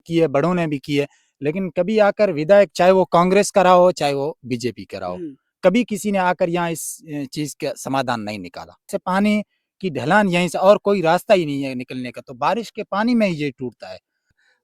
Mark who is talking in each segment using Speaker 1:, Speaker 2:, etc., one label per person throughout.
Speaker 1: की है, बड़ों ने भी की है, लेकिन कभी आकर विधायक, चाहे वो कांग्रेस का रहा हो, चाहे वो बीजेपी का रहा हो, कभी किसी ने आकर यहाँ इस चीज का समाधान नहीं निकाला। से पानी की ढलान यहीं से, और कोई रास्ता ही नहीं है निकलने का, तो बारिश के पानी में ही ये टूटता है।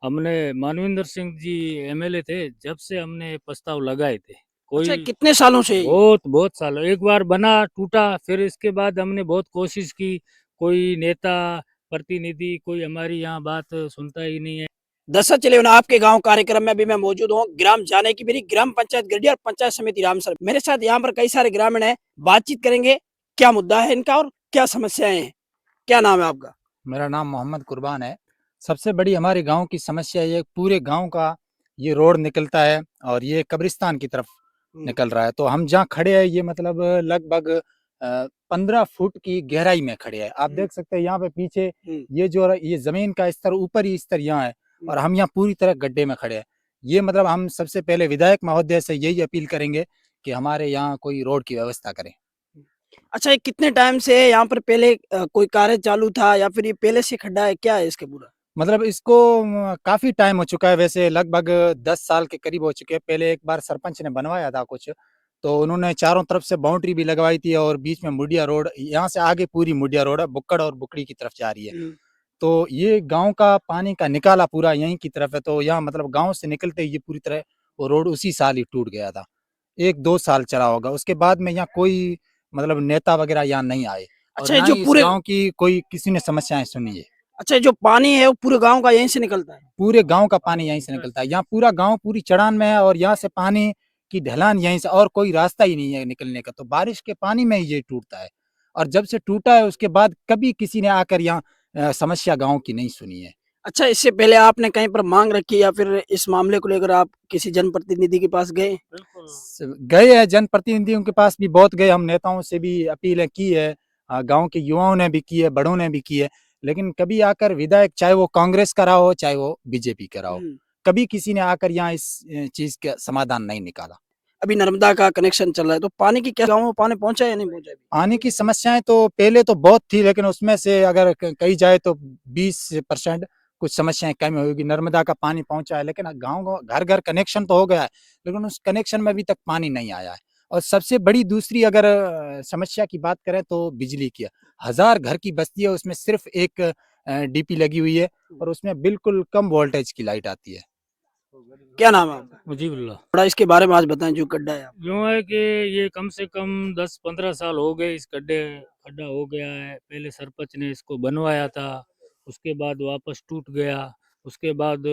Speaker 2: हमने मानविंदर सिंह जी एमएलए थे, जब से हमने प्रस्ताव लगाए थे।
Speaker 3: अच्छा,
Speaker 2: कोई
Speaker 3: कितने सालों से ये?
Speaker 2: बहुत बहुत सालों, एक बार बना टूटा, फिर इसके बाद हमने बहुत कोशिश की, कोई नेता प्रतिनिधि कोई हमारी यहाँ बात सुनता ही नहीं है।
Speaker 3: दशरथ चले ना आपके गांव कार्यक्रम में अभी मैं मौजूद हूँ। ग्राम जाने की मेरी ग्राम पंचायत गढ़िया और पंचायत समिति रामसर, मेरे साथ यहाँ पर कई सारे ग्रामीण हैं। बातचीत करेंगे, क्या मुद्दा है इनका और क्या समस्याएं हैं। क्या नाम है आपका?
Speaker 1: मेरा नाम मोहम्मद कुर्बान है। सबसे बड़ी हमारे गांव की समस्या ये, पूरे गांव का ये रोड निकलता है और ये कब्रिस्तान की तरफ निकल रहा है। तो हम जहाँ खड़े हैं ये मतलब लगभग 15 फुट की गहराई में खड़े हैं। आप देख सकते हैं यहाँ पे पीछे ये जो ये जमीन का स्तर, ऊपर ही स्तर यहाँ है और हम यहाँ पूरी तरह गड्ढे में खड़े हैं। ये मतलब हम सबसे पहले विधायक महोदय से यही अपील करेंगे कि हमारे यहाँ कोई रोड की व्यवस्था करें।
Speaker 3: अच्छा, ये कितने टाइम से यहाँ पर पहले कोई कार्य चालू था या फिर ये पहले से खड्डा है, क्या है इसके पूरा?
Speaker 1: मतलब इसको काफी टाइम हो चुका है, वैसे लगभग 10 साल के करीब हो चुके हैं। पहले एक बार सरपंच ने बनवाया था कुछ, तो उन्होंने चारों तरफ से बाउंड्री भी लगवाई थी और बीच में मुडिया रोड, यहाँ से आगे पूरी मुडिया रोड है, बुक्कड़ और बुकड़ी की तरफ जा रही है। तो ये गांव का पानी का निकाला पूरा यहीं की तरफ है, तो यहाँ मतलब गांव से निकलते ही ये पूरी तरह वो रोड उसी साल ही टूट गया था। 1-2 साल चला होगा, उसके बाद में यहाँ कोई मतलब नेता वगैरह यहाँ नहीं आए और
Speaker 3: अच्छा, ये
Speaker 1: ना
Speaker 3: जो
Speaker 1: ही इस
Speaker 3: पूरे
Speaker 1: गांव की कोई किसी ने समस्याएं सुनी है।
Speaker 3: अच्छा, ये जो पानी है वो पूरे गांव का यहीं से निकलता है?
Speaker 1: पूरे गांव का पानी यहीं से निकलता है। यहाँ पूरा गांव पूरी चढ़ान में है और यहाँ से पानी की ढलान यहीं से, और कोई रास्ता ही नहीं है निकलने का, तो बारिश के पानी में ही ये टूटता है। और जब से टूटा है उसके बाद कभी किसी ने आकर यहाँ समस्या गांव की नहीं सुनी है।
Speaker 3: अच्छा, इससे पहले आपने कहीं पर मांग रखी या फिर इस मामले को लेकर आप किसी जनप्रतिनिधि के पास गए?
Speaker 1: गए हैं जनप्रतिनिधियों के पास भी बहुत गए, हम नेताओं से भी अपीलें की है, गांव के युवाओं ने भी की है, बड़ों ने भी की है, लेकिन कभी आकर विधायक, चाहे वो कांग्रेस का रहा हो, चाहे वो बीजेपी का रहा हो, कभी किसी ने आकर यहाँ इस चीज का समाधान नहीं निकाला।
Speaker 3: अभी नर्मदा का कनेक्शन चल रहा है, तो पानी की क्या गाँव में पानी पहुंचा या नहीं पहुंचा?
Speaker 1: पानी की समस्याएं तो पहले तो बहुत थी, लेकिन उसमें से अगर कही जाए तो 20% कुछ समस्याएं कम होगी। नर्मदा का पानी पहुंचा है, लेकिन गांव घर घर कनेक्शन तो हो गया है, लेकिन उस कनेक्शन में अभी तक पानी नहीं आया है। और सबसे बड़ी दूसरी अगर समस्या की बात करें तो बिजली की है। 1000 घर की बस्ती है, उसमें सिर्फ एक डीपी लगी हुई है और उसमें बिल्कुल कम वोल्टेज की लाइट आती है।
Speaker 3: क्या नाम है आपका?
Speaker 2: मुजीबुल्लाह।
Speaker 3: थोड़ा इसके बारे में आज बताएं, जो गड्ढा है।
Speaker 2: यूँ है कि ये कम से कम 10-15 साल हो गए, इस खड्डा हो गया है। पहले सरपंच ने इसको बनवाया था, उसके बाद वापस टूट गया। उसके बाद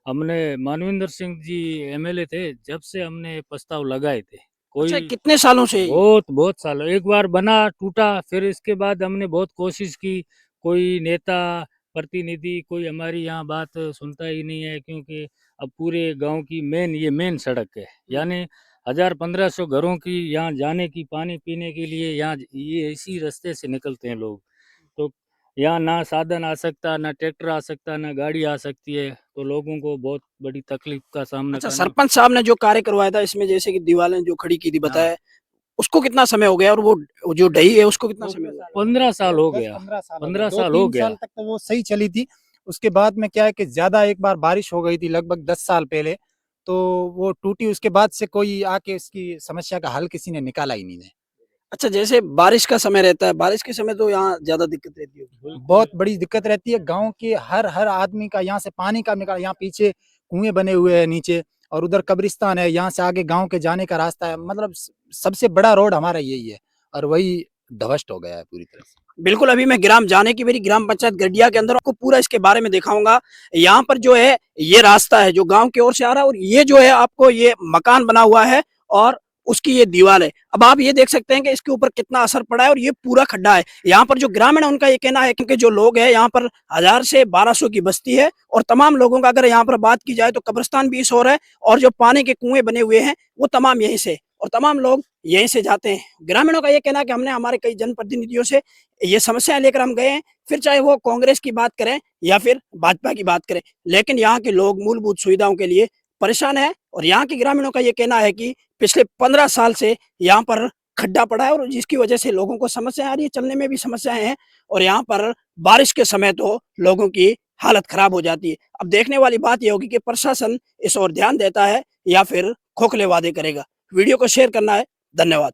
Speaker 2: हमने मानविंदर सिंह जी एमएलए थे, जब से हमने प्रस्ताव लगाए थे।
Speaker 3: अच्छा,
Speaker 2: कोई
Speaker 3: कितने सालों से ये?
Speaker 2: बहुत बहुत सालों, एक बार बना टूटा, फिर इसके बाद हमने बहुत कोशिश की, कोई नेता प्रतिनिधि कोई हमारी यहाँ बात सुनता ही नहीं है, क्योंकि अब पूरे गांव की मेन सड़क है, यानी 1000-1500 घरों की यहाँ जाने की, पानी पीने के लिए यहाँ ये इसी रास्ते से निकलते हैं लोग। तो यहाँ ना साधन आ सकता, ना ट्रैक्टर आ सकता, ना गाड़ी आ सकती है, तो लोगों को बहुत बड़ी तकलीफ का सामना
Speaker 3: अच्छा,
Speaker 2: करना।
Speaker 3: सरपंच साहब ने जो कार्य करवाया था इसमें जैसे कि दीवारें जो खड़ी की थी बताया, उसको कितना समय हो गया और वो जो ढही है उसको कितना समय हो गया?
Speaker 2: 15 साल हो गया, 15 साल हो
Speaker 1: 2-3
Speaker 2: गया।
Speaker 1: साल तक तो वो सही चली थी। उसके बाद में क्या है कि ज्यादा एक बार बारिश हो गई थी लगभग 10 साल पहले, तो वो टूटी। उसके बाद से कोई आके इसकी समस्या का हल किसी ने निकाला ही नहीं है।
Speaker 3: अच्छा, जैसे बारिश का समय रहता है, बारिश के समय तो यहाँ ज्यादा दिक्कत रहती होगी।
Speaker 1: बहुत बड़ी दिक्कत रहती है गांव के हर हर आदमी का, यहाँ से पानी का निकाल, यहाँ पीछे कुएं बने हुए हैं नीचे, और उधर कब्रिस्तान है, यहाँ से आगे गांव के जाने का रास्ता है। मतलब सबसे बड़ा रोड हमारा यही है और वही ध्वस्त हो गया है पूरी तरह से।
Speaker 3: बिल्कुल, अभी मैं ग्राम जाने की मेरी ग्राम पंचायत गढ़िया के अंदर आपको पूरा इसके बारे में दिखाऊंगा। यहाँ पर जो है ये रास्ता है जो गांव की ओर से आ रहा है और ये जो है आपको ये मकान बना हुआ है और उसकी ये दीवार है। अब आप ये देख सकते हैं कि इसके ऊपर कितना असर पड़ा है और ये पूरा खड्डा है। यहाँ पर जो ग्रामीण है उनका ये कहना है क्योंकि जो लोग हैं यहाँ पर 1000 से 1200 की बस्ती है और तमाम लोगों का अगर यहाँ पर बात की जाए तो कब्रिस्तान भी इस ओर है और जो पानी के कुएं बने हुए हैं वो तमाम यहीं से, और तमाम लोग यहीं से जाते हैं। ग्रामीणों का ये कहना है कि हमने हमारे कई जनप्रतिनिधियों से ये समस्याएं लेकर हम गए हैं, फिर चाहे वो कांग्रेस की बात करें या फिर भाजपा की बात करें, लेकिन यहाँ के लोग मूलभूत सुविधाओं के लिए परेशान है। और यहाँ के ग्रामीणों का ये कहना है कि पिछले 15 साल से यहाँ पर खड्डा पड़ा है और जिसकी वजह से लोगों को समस्या आ रही है, चलने में भी समस्याएं हैं और यहाँ पर बारिश के समय तो लोगों की हालत खराब हो जाती है। अब देखने वाली बात यह होगी कि प्रशासन इस ओर ध्यान देता है या फिर खोखले वादे करेगा। वीडियो को शेयर करना है। धन्यवाद।